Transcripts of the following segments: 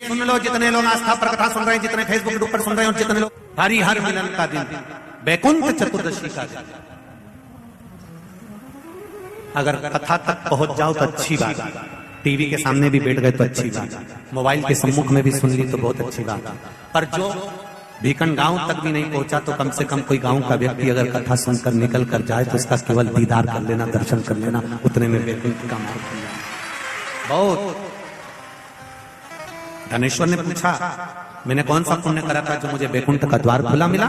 सुन लो जितने लोग आस्था पर कथा सुन रहे हैं, जितने फेसबुक ग्रुप पर सुन रहे हैं, और जितने लोग हरिहर मिलन का दिन, वैकुंठ चतुर्दशी का दिन, अगर कथा तक पहुंच जाओ तो अच्छी बात, टीवी के सामने भी बैठ गए तो अच्छी बात, मोबाइल के सम्मुख में भी सुन ली तो बहुत अच्छी बात, पर जो भीकन गांव तक भी नहीं पहुंचा तो कम से कम कोई गांव का व्यक्ति अगर कथा सुनकर निकल कर जाए तो उसका केवल दीदार कर लेना, दर्शन कर लेना, उतने में वैकुंठ का मार्ग खुल जाए। बहुत धनेश्वर ने पूछा, मैंने कौन सा पुण्य करा था जो मुझे वैकुंठ का द्वार खुला मिला?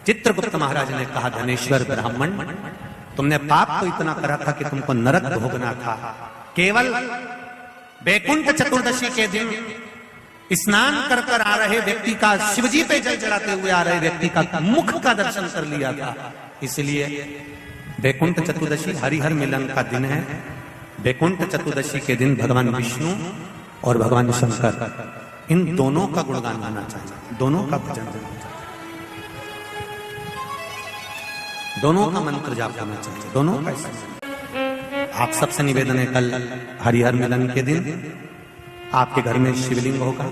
चित्रगुप्त महाराज ने कहा, धनेश्वर ब्राह्मण, तुमने पाप तो इतना करा था कि तुमको नरक भोगना था। केवल वैकुंठ चतुर्दशी के दिन स्नान कर कर आ रहे व्यक्ति का, शिवजी पे जल चढ़ाते हुए आ रहे व्यक्ति का मुख का दर्शन कर लिया था। इसलिए वैकुंठ चतुर्दशी हरिहर मिलन का दिन है। वैकुंठ चतुर्दशी के दिन भगवान विष्णु और भगवान शंकर, इन दोनों का गुणगान गाना चाहिए, दोनों का भजन करना चाहिए, दोनों का मंत्र जाप करना चाहिए, दोनों का। आप सबसे निवेदन है, कल हरिहर मिलन के दिन आपके घर में शिवलिंग होगा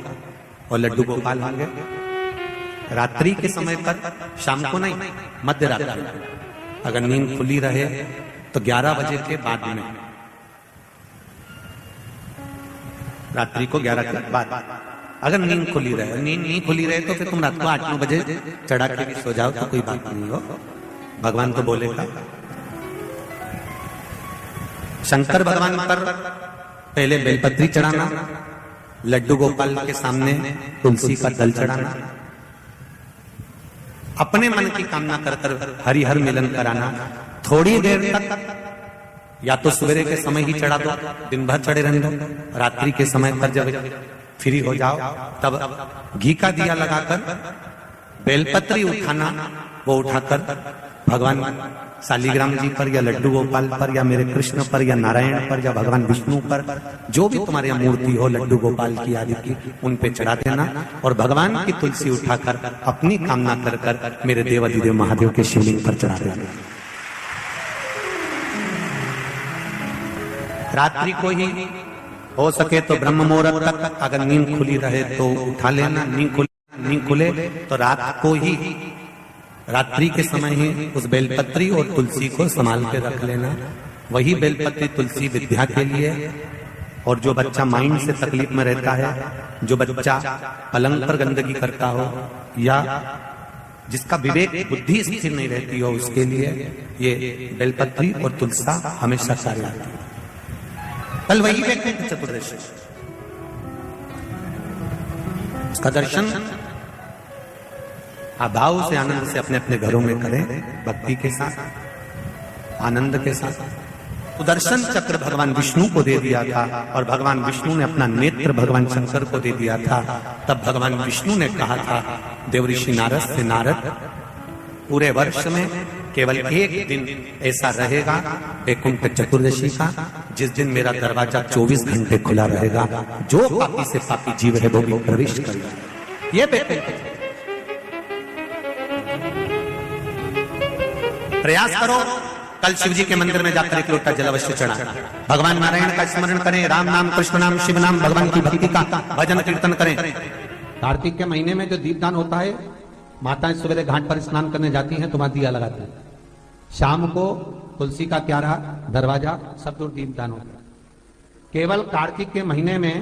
और लड्डू गोपाल होंगे। रात्रि के समय पर, शाम को नहीं, मध्य रात्रि, अगर नींद खुली रहे तो 11 बजे के बाद में, रात्रि को 11 के बाद, अगर नींद खुली रहे, नींद नहीं खुली रहे तो फिर तुम रात को 8-9 बजे चढ़ा के भी सो जाओ तो कोई बात नहीं हो, भगवान तो बोलेगा। शंकर भगवान पर पहले बेलपत्री चढ़ाना, लड्डू गोपाल के सामने तुलसी का दल चढ़ाना, अपने मन की कामना कर कर हरिहर मिलन कराना। थोड़ी देर तक या तो सवेरे के समय ही चढ़ा दो, दिन भर चढ़े रहने दो, रात्रि के समय पर जब फ्री हो जाओ तब घी का दिया लगाकर बेलपत्री उठाना, वो उठाकर भगवान शालिग्राम जी पर या लड्डू गोपाल पर या मेरे कृष्ण पर या नारायण पर या भगवान विष्णु पर, जो भी तुम्हारी मूर्ति हो लड्डू गोपाल की आदि की, उन पे चढ़ा देना और भगवान की तुलसी उठाकर अपनी कामना कर कर मेरे देवाधिदेव महादेव के शिवलिंग पर चढ़ा देना। रात्रि को ही हो सके तो ब्रह्म मुहूर्त तक, अगर नींद खुली रहे तो उठा लेना, नींद खुले तो रात को ही, रात्रि के समय ही उस बेलपत्री और तुलसी को संभाल के रख लेना। वही बेलपत्री तुलसी विद्या के लिए, और जो बच्चा माइंड से तकलीफ में रहता है, जो बच्चा पलंग पर गंदगी करता हो या जिसका विवेक बुद्धि स्थिर नहीं रहती हो, उसके लिए ये बेलपत्री और तुलसा हमेशा कार्य आती है। कल वही वैकुंठ चतुर्दशी, उसका दर्शन आप भाव से, आनंद से अपने अपने घरों में करें, भक्ति के साथ, आनंद के साथ। तो दर्शन चक्र भगवान विष्णु को दे दिया था और भगवान विष्णु ने अपना नेत्र भगवान शंकर को दे दिया था। तब भगवान विष्णु ने कहा था देवऋषि नारद से, नारद, पूरे वर्ष में केवल एक दिन ऐसा रहेगा वैकुंठ चतुर्दशी का, जिस दिन मेरा दरवाजा 24 घंटे खुला रहेगा, जो पापी से पापी जीव है वो भी प्रवेश करेगा। ये वैकुंठ, प्रयास करो, कल शिव जी के मंदिर में जाकर एक लोटा जल अवश्य चढ़ाना, भगवान नारायण का स्मरण करें, राम नाम, कृष्ण नाम, शिव नाम, भगवान की भक्ति का भजन कीर्तन करें। कार्तिक के महीने में जो दीपदान होता है, माताएं सवेरे घाट पर स्नान करने जाती हैं तो वहां दिया लगाती हैं, शाम को तुलसी का क्यारा, दरवाजा, सब दूर दीपदान होता है। केवल कार्तिक के महीने में,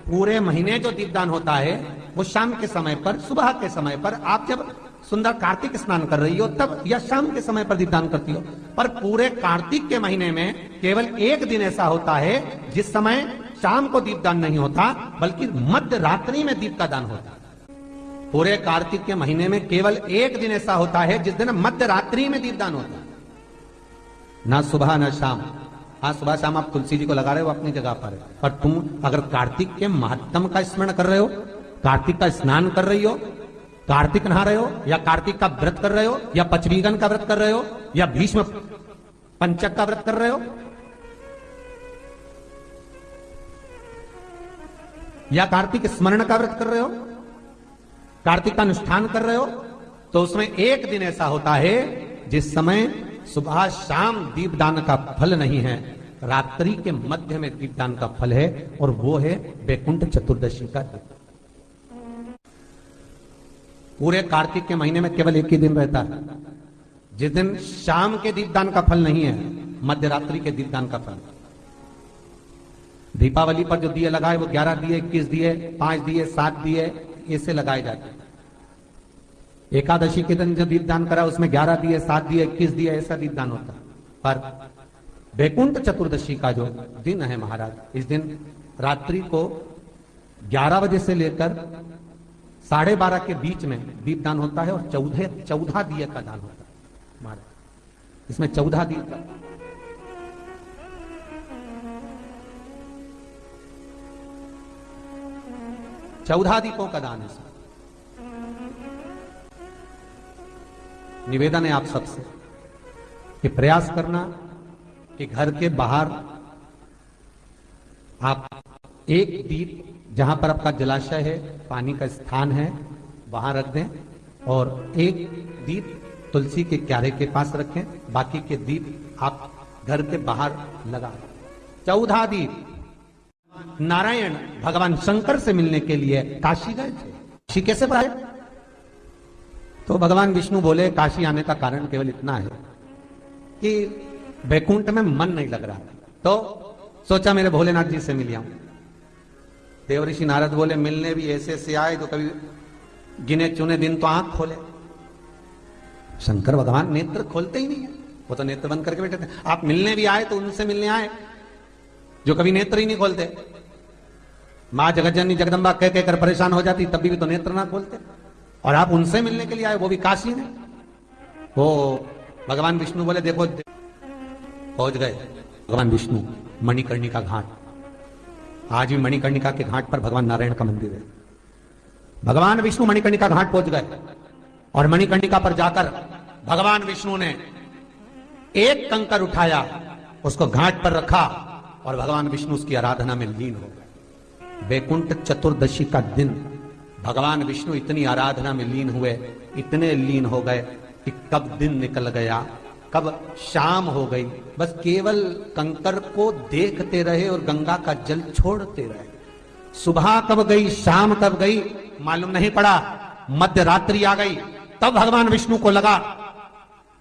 पूरे महीने जो दीपदान होता है वो शाम के समय पर, सुबह के समय पर, आप जब सुंदर कार्तिक स्नान कर रही हो तब, या शाम के समय पर दीपदान करती हो। पर पूरे कार्तिक के महीने में केवल एक दिन ऐसा होता है जिस समय शाम को दीपदान नहीं होता, बल्कि मध्य रात्रि में दीप का दान होता है। पूरे कार्तिक के महीने में केवल एक दिन ऐसा होता है जिस दिन मध्य रात्रि में दीपदान होता है, ना सुबह ना शाम। हाँ, सुबह शाम आप तुलसी जी को लगा रहे हो अपनी जगह पर, पर तुम अगर कार्तिक के महत्तम का स्मरण कर रहे हो, कार्तिक का स्नान कर रही हो, कार्तिक नहा रहे हो, या कार्तिक का व्रत कर रहे हो, या पचवीगन का व्रत कर रहे हो, या भीष्म पंचक का व्रत कर रहे हो, या कार्तिक स्मरण का व्रत कर रहे हो, कार्तिक का अनुष्ठान कर रहे हो, तो उसमें एक दिन ऐसा होता है जिस समय सुबह शाम दीपदान का फल नहीं है, रात्रि के मध्य में दीपदान का फल है और वो है वैकुंठ चतुर्दशी का दिन। पूरे कार्तिक के महीने में केवल एक ही दिन रहता है जिस दिन शाम के दीपदान का फल नहीं है, मध्य रात्रि के दीपदान का फल। दीपावली पर जो दिए लगाए वो 11 दिए, 21 दिए, 5 दिए, 7 दिए ऐसे लगाए जाते हैं। एकादशी के दिन जो दीपदान करा उसमें 11 दिए, 7 दिए, 21 दिए ऐसा दीपदान होता है। पर वैकुंठ चतुर्दशी का जो दिन है महाराज, इस दिन रात्रि को 11 बजे से लेकर 12:30 के बीच में दीपदान होता है और 14 दिए का दान होता है महाराज। इसमें 14 दीप का 14 दीपों का दान है। निवेदन है आप सबसे कि प्रयास करना कि घर के बाहर आप एक दीप, जहां पर आपका जलाशय है, पानी का स्थान है, वहां रख दें और एक दीप तुलसी के क्यारे के पास रखें। बाकी के दीप आप घर के बाहर लगा दें। 14 दीप। नारायण भगवान शंकर से मिलने के लिए काशी गए थे। काशी कैसे आए? तो भगवान विष्णु बोले काशी आने का कारण केवल इतना है कि वैकुंठ में मन नहीं लग रहा, तो सोचा मेरे भोलेनाथ जी से मिल आऊं। देवऋषि नारद बोले मिलने भी ऐसे से आए तो कभी गिने चुने दिन तो आंख खोले। शंकर भगवान नेत्र खोलते ही नहीं है, वो तो नेत्र बंद करके बैठे थे। आप मिलने भी आए तो उनसे मिलने आए जो कभी नेत्र ही नहीं खोलते। मां जगज्जननी जगदम्बा कह कहकर परेशान हो जाती, तब भी तो नेत्र ना खोलते, और आप उनसे मिलने के लिए आए, वो भी काशी में। वो भगवान विष्णु बोले देखो, पहुंच गए भगवान विष्णु मणिकर्णिका घाट। आज भी मणिकर्णिका के घाट पर भगवान नारायण का मंदिर है। भगवान विष्णु मणिकर्णिका घाट पहुंच गए और मणिकर्णिका पर जाकर भगवान विष्णु ने एक कंकर उठाया, उसको घाट पर रखा और भगवान विष्णु उसकी आराधना में लीन हो गए। वैकुंठ चतुर्दशी का दिन भगवान विष्णु इतनी आराधना में लीन हुए, इतने लीन हो गए कि कब दिन निकल गया, कब शाम हो गई, बस केवल कंकर को देखते रहे और गंगा का जल छोड़ते रहे। सुबह कब गई, शाम कब गई मालूम नहीं पड़ा। मध्य रात्रि आ गई, तब भगवान विष्णु को लगा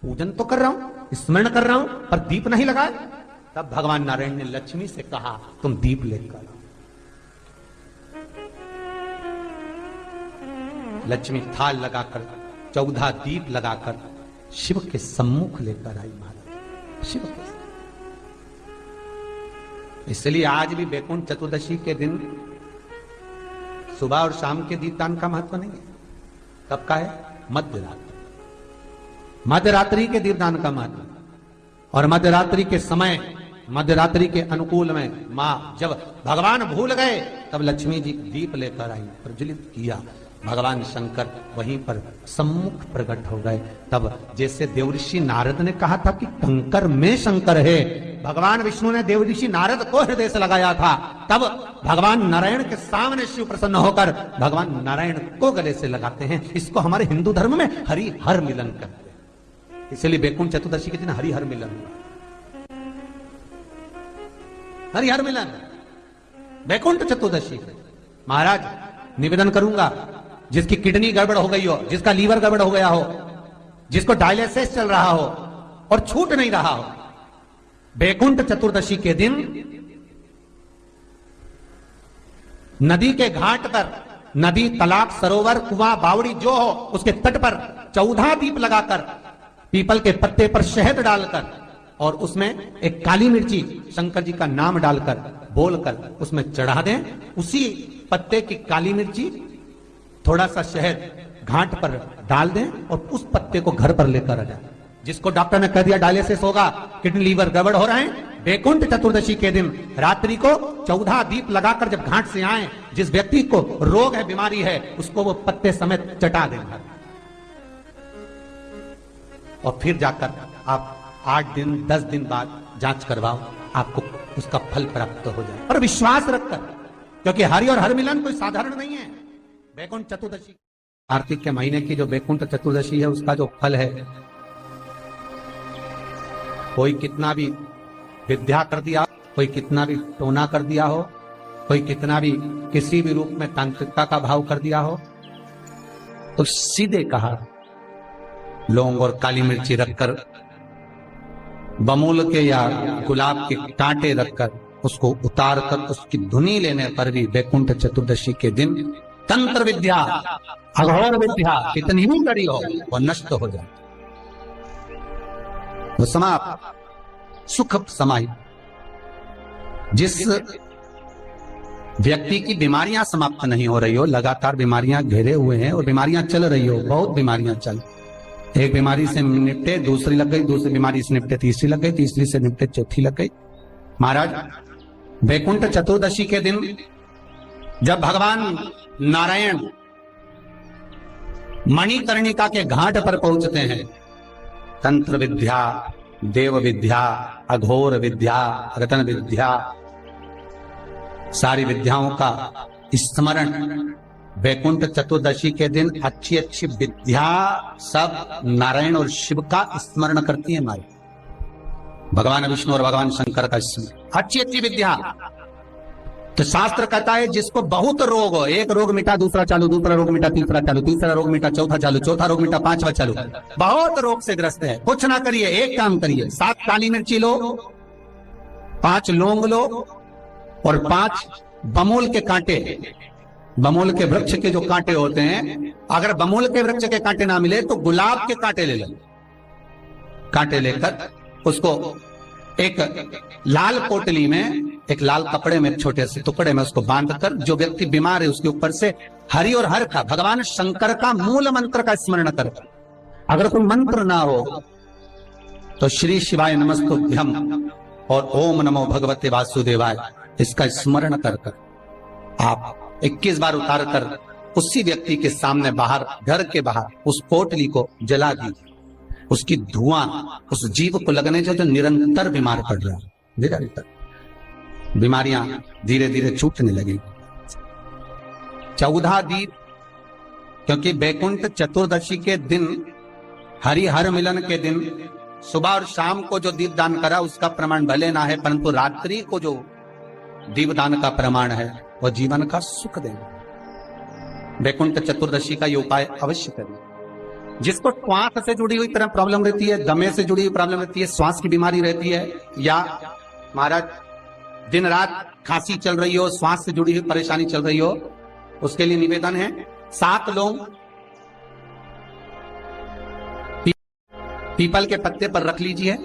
पूजन तो कर रहा हूं, स्मरण कर रहा हूं, पर दीप नहीं लगाए। तब भगवान नारायण ने लक्ष्मी से कहा तुम दीप लेकर आओ। लक्ष्मी थाल लगाकर 14 दीप लगाकर शिव के सम्मुख लेकर आई महाराज। शिव के इसलिए आज भी वैकुंठ चतुर्दशी के दिन सुबह और शाम के दीपदान का महत्व नहीं है। कब का है? मध्यरात्रि। मध्यरात्रि के दीपदान का महत्व। और मध्यरात्रि के समय, मध्यरात्रि के अनुकूल में मां जब भगवान भूल गए तब लक्ष्मी जी दीप लेकर आई, प्रज्वलित किया। भगवान शंकर वहीं पर सम्मुख प्रकट हो गए। तब जैसे देवऋषि नारद ने कहा था कि कंकर में शंकर है, भगवान विष्णु ने देवऋषि नारद को हृदय से लगाया था, तब भगवान नारायण के सामने शिव प्रसन्न होकर भगवान नारायण को गले से लगाते हैं। इसको हमारे हिंदू धर्म में हरि हर मिलन कहते हैं। इसलिए वैकुंठ चतुर्दशी के दिन हरि हर मिलन हुआ। हरि हर मिलन वैकुंठ चतुर्दशी। महाराज निवेदन करूंगा, जिसकी किडनी गड़बड़ हो गई हो, जिसका लीवर गड़बड़ हो गया हो, जिसको डायलिसिस चल रहा हो और छूट नहीं रहा हो, वैकुंठ चतुर्दशी के दिन नदी के घाट पर, नदी, तालाब, सरोवर, कुआं, बावड़ी जो हो, उसके तट पर 14 दीप लगाकर, पीपल के पत्ते पर शहद डालकर और उसमें एक काली मिर्ची शंकर जी का नाम डालकर बोलकर उसमें चढ़ा दें। उसी पत्ते की काली मिर्ची, थोड़ा सा शहद घाट पर डाल दें और उस पत्ते को घर पर लेकर आ जाए। जिसको डॉक्टर ने कह दिया डायलिसिस होगा, किडनी लीवर गड़बड़ हो रहे हैं, वैकुंठ चतुर्दशी के दिन रात्रि को 14 दीप लगाकर जब घाट से आए, जिस व्यक्ति को रोग है, बीमारी है, उसको वो पत्ते समेत चटा देंगे और फिर जाकर आप 8 दिन 10 दिन बाद जांच करवाओ, आपको उसका फल प्राप्त हो जाए। और विश्वास रखकर, क्योंकि हरि और हर मिलन कोई साधारण नहीं है। वैकुंठ चतुर्दशी, कार्तिक के महीने की जो वैकुंठ चतुर्दशी है, उसका जो फल है, कोई कितना भी विद्या कर दिया, कोई कितना भी टोना कर दिया हो, कोई कितना भी किसी भी रूप में तांत्रिकता का भाव कर दिया हो, तो सीधे कहा लौंग और काली मिर्ची रखकर, बमूल के या गुलाब के कांटे रखकर उसको उतार कर उसकी धुनी लेने पर भी वैकुंठ चतुर्दशी के दिन तंत्र विद्या, अघोर विद्या कितनी भी कड़ी हो वह नष्ट हो जाए, वो समाप्त, सुख समाहित। जिस व्यक्ति की बीमारियां समाप्त नहीं हो रही हो, लगातार बीमारियां घेरे हुए हैं और बीमारियां चल रही हो, बहुत बीमारियां चल, एक बीमारी से निपटे दूसरी लग गई, दूसरी बीमारी से निपटे तीसरी लग गई, तीसरी से निपटे चौथी लग गई। महाराज वैकुंठ चतुर्दशी के दिन जब भगवान नारायण मणिकर्णिका के घाट पर पहुंचते हैं, तंत्र विद्या, देव विद्या, अघोर विद्या, रतन विद्या, सारी विद्याओं का स्मरण वैकुंठ चतुर्दशी के दिन अच्छी अच्छी विद्या सब नारायण और शिव का स्मरण करती है हमारी, भगवान विष्णु और भगवान शंकर का स्मरण, अच्छी अच्छी विद्या। तो शास्त्र कहता है जिसको बहुत रोग हो, एक रोग मिटा दूसरा चालू, दूसरा रोग मिटा तीसरा चालू, तीसरा रोग मिटा चौथा चालू, चौथा रोग मिटा पांचवा चालू, बहुत रोग से ग्रस्त है, कुछ ना करिए, एक काम करिए, 7 काली मिर्ची लो, 5 लौंग लो और 5 बमूल के कांटे, बमूल के वृक्ष के जो कांटे होते हैं, अगर बमूल के वृक्ष के कांटे ना मिले तो गुलाब के कांटे ले लो, कांटे लेकर उसको एक लाल पोटली में, एक लाल कपड़े में, छोटे से टुकड़े में उसको बांधकर, जो व्यक्ति बीमार है उसके ऊपर से हरि और हर का, भगवान शंकर का मूल मंत्र का स्मरण कर, अगर कोई मंत्र ना हो तो श्री शिवाय नमस्तुभ्यम और ओम नमो भगवते वासुदेवाय इसका स्मरण कर आप 21 बार उतार कर उसी व्यक्ति के सामने बाहर, घर के बाहर उस पोटली को जला दीजिए, उसकी धुआं उस जीव को लगने से जो निरंतर बीमार पड़ रहा है, निरंतर बीमारियां धीरे धीरे छूटने लगेगी। 14 दीप, क्योंकि वैकुंठ चतुर्दशी के दिन, हरिहर मिलन के दिन सुबह और शाम को जो दीपदान करा उसका प्रमाण भले ना है, परंतु रात्रि को जो दीपदान का प्रमाण है वह जीवन का सुख देगा। वैकुंठ चतुर्दशी का ये उपाय अवश्य करिए। जिसको श्वास से जुड़ी हुई प्रॉब्लम रहती है, दमे से जुड़ी हुई प्रॉब्लम रहती है, श्वास की बीमारी रहती है, या महाराज दिन रात खांसी चल रही हो, श्वास से जुड़ी हुई परेशानी चल रही हो, उसके लिए निवेदन है 7 लौंग पीपल के पत्ते पर रख लीजिए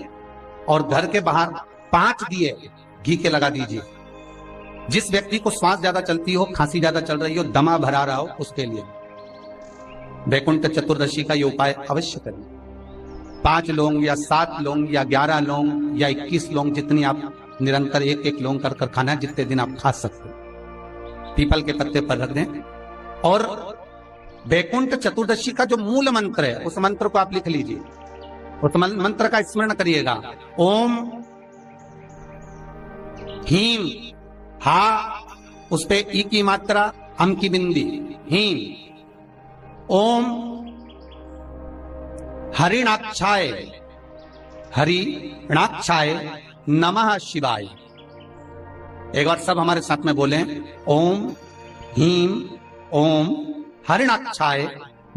और घर के बाहर 5 दिए घी के लगा दीजिए। जिस व्यक्ति को श्वास ज्यादा चलती हो, खांसी ज्यादा चल रही हो, दमा भरा रहा हो, उसके लिए वैकुंठ चतुर्दशी का ये उपाय अवश्य करिए। 5 लौंग या 7 लौंग या 11 लौंग या 21 लौंग, जितनी आप निरंतर एक लौंग कर खाना है, जितने दिन आप खा सकते, पीपल के पत्ते पर रख दें। और वैकुंठ चतुर्दशी का जो मूल मंत्र है उस मंत्र को आप लिख लीजिए, उस मंत्र का स्मरण करिएगा। ओम हीम, हा उस पे ई की मात्रा, अम की बिंदी, हीम। ओम हरिणाक्षाय, हरिणाक्षाय नमः शिवाय। एक बार सब हमारे साथ में बोलें, ओम हीम ओम हरिणाक्षाय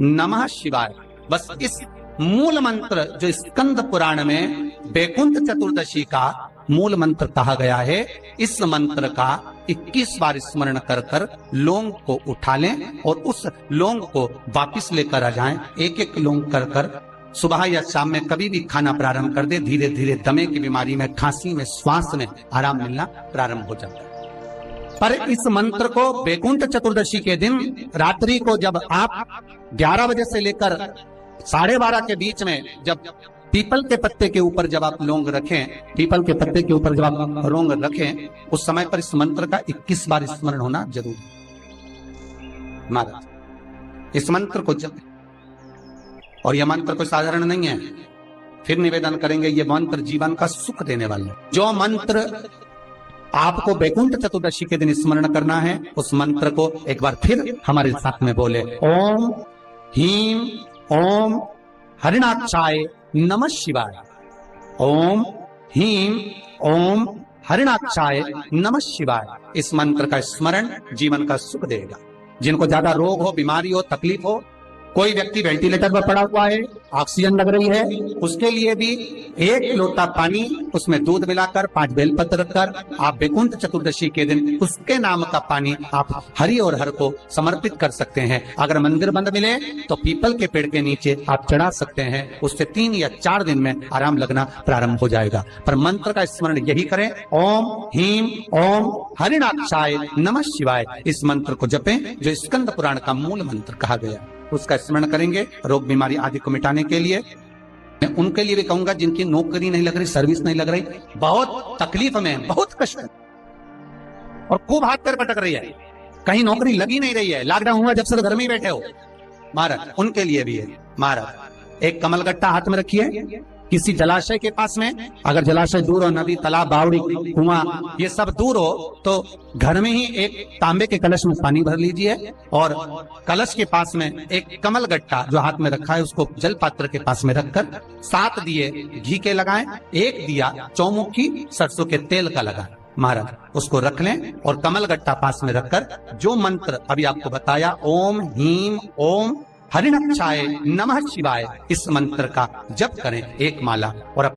नमः शिवाय। बस इस मूल मंत्र जो स्कंद पुराण में वैकुंठ चतुर्दशी का मूल मंत्र कहा गया है, इस मंत्र का 21 बार स्मरण कर कर लौंग को उठा लें और उस लौंग को वापिस लेकर आ जाएं। एक एक लौंग कर कर सुबह या शाम में कभी भी खाना प्रारंभ कर दे, धीरे धीरे दमे की बीमारी में, खांसी में, श्वास में आराम मिलना प्रारंभ हो जाता है। पर इस मंत्र को वैकुंठ चतुर्दशी के दिन रात्रि को जब आप 11 बजे से लेकर 12:30 के बीच में, जब पीपल के पत्ते के ऊपर जब आप लौंग रखें, पीपल के पत्ते के ऊपर जब आप लौंग रखें, उस समय पर इस मंत्र का 21 बार स्मरण होना जरूरी है। महाराज इस मंत्र को जब, और यह मंत्र कोई साधारण नहीं है, फिर निवेदन करेंगे, यह मंत्र जीवन का सुख देने वाला है। जो मंत्र आपको वैकुंठ चतुर्दशी के दिन स्मरण करना है, उस मंत्र को एक बार फिर हमारे साथ में बोले, ओम हीम ओम हरिणाक्षाय नमः शिवाय। ओम हीम ओम हरिणाक्षाय नमः शिवाय। इस मंत्र का स्मरण जीवन का सुख देगा। जिनको ज्यादा रोग हो, बीमारी हो, तकलीफ हो, कोई व्यक्ति वेंटिलेटर पर पड़ा हुआ है, ऑक्सीजन लग रही है, उसके लिए भी 1 लोटा पानी, उसमें दूध मिलाकर 5 बेलपत्र रखकर आप वैकुंठ चतुर्दशी के दिन उसके नाम का पानी आप हरि और हर को समर्पित कर सकते हैं। अगर मंदिर बंद मिले तो पीपल के पेड़ के नीचे आप चढ़ा सकते हैं। उससे 3 या 4 दिन में आराम लगना प्रारंभ हो जाएगा। पर मंत्र का स्मरण यही करें, ओम हीम ओम हरिणाक्षाय नमः शिवाय। इस मंत्र को जपें जो स्कंद पुराण का मूल मंत्र कहा गया, उसका स्मरण करेंगे रोग बीमारी आदि को मिटाने के लिए। मैं उनके लिए भी कहूंगा जिनकी नौकरी नहीं लग रही, सर्विस नहीं लग रही, बहुत तकलीफ में, बहुत कष्ट और खूब हाथ पैर पटक रही है, कहीं नौकरी लगी नहीं रही है, लॉकडाउन हुआ जब से घर में ही बैठे हो, महाराज उनके लिए भी है। महाराज एक कमलगट्टा हाथ में रखिए, किसी जलाशय के पास में, अगर जलाशय दूर हो, नदी तालाब बावड़ी कुआं ये सब दूर हो, तो घर में ही एक तांबे के कलश में पानी भर लीजिए और कलश के पास में एक कमलगट्टा जो हाथ में रखा है उसको जल पात्र के पास में रखकर 7 दिए घी के लगाएं, 1 दिया चौमुखी सरसों के तेल का लगाएं। महाराज उसको रख लें और कमलगट्टा पास में रखकर जो मंत्र अभी आपको बताया, ओम हीम ओम हरिणाक्षाय नमः शिवाय, इस मंत्र का जप करें 1 माला और